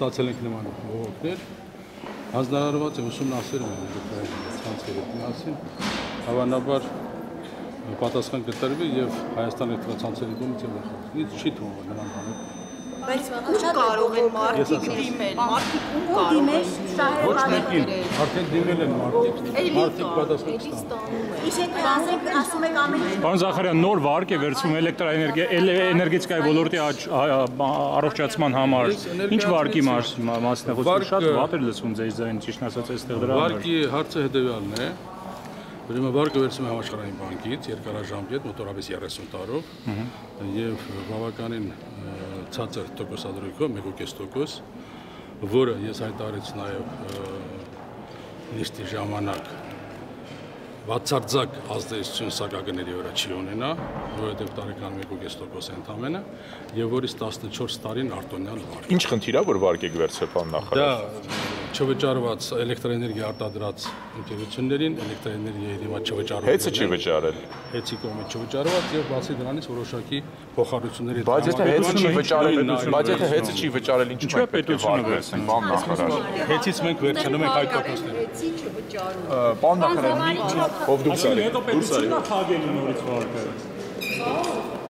ստացել ենք նման բողոքներ, հանձնարարված է ուսումնասիրում են էլեկտրաէներգիայի մասին, հավանաբար պատասխան կտրվի եւ Հայաստան էլեկտրացանցերի դումից եւ ինձ չի թվում նման բաներ։ Բայց ում կարող են մարդիկ դիմել, մարդիկ ում կարող են ոչ մեկին, արդեն դիմել են մարդիկ պատասխան կստանան։ ասում եք ամեն ինչ։ Պարոն Զախարյան, նոր վարկ է վերցվում էներգետիկայի ոլորտի առողջացման համար։ Ինչ վարկի մասին է խոսքը, շատ վատ էր լսվում ձեր ձայնը, ճիշտ ասած, այստեղ դրա համար։ Վարկի հարցը հետեւյալն է։ Ուրեմն վարկը վերցվում է Համաշխարհային բանկից երկարաժամկետ, մոտավորապես 30 տարով եւ բավականին ցածր տոկոսադրույքով 1.5%, որը ես հայտարարեցի նաեւ նիստի ժամանակ բացարձակ ազդեցություն սակագների վրա չի ունենա, որովհետև տարեկան 1.5% ընդամենը եւ որից 14 տարին արտոնյալ վարկ։ Ինչ խնդիր է, որ վարկ եք վերցրել, պարոն նախարար։ Դա չվճարված էլեկտրաէներգիա արտադրած ընկերություններին, էլեկտրաէներգիայի դիմաց չվճարված։ Հեծը չի վճարել։ Հեծի կողմից չվճարված եւ բացի դրանից որոշակի փոխառությունների Բայց եթե հեծը չի վճարել, ինչու է պետությունը վերցնել, պարոն նախարար։ Հեծից մենք վերցնում ենք այդ տոկոսները։ Հեծի չվճարում։ Պարոն նախարար, ով դուք Հետո պետք է նորից վարկը։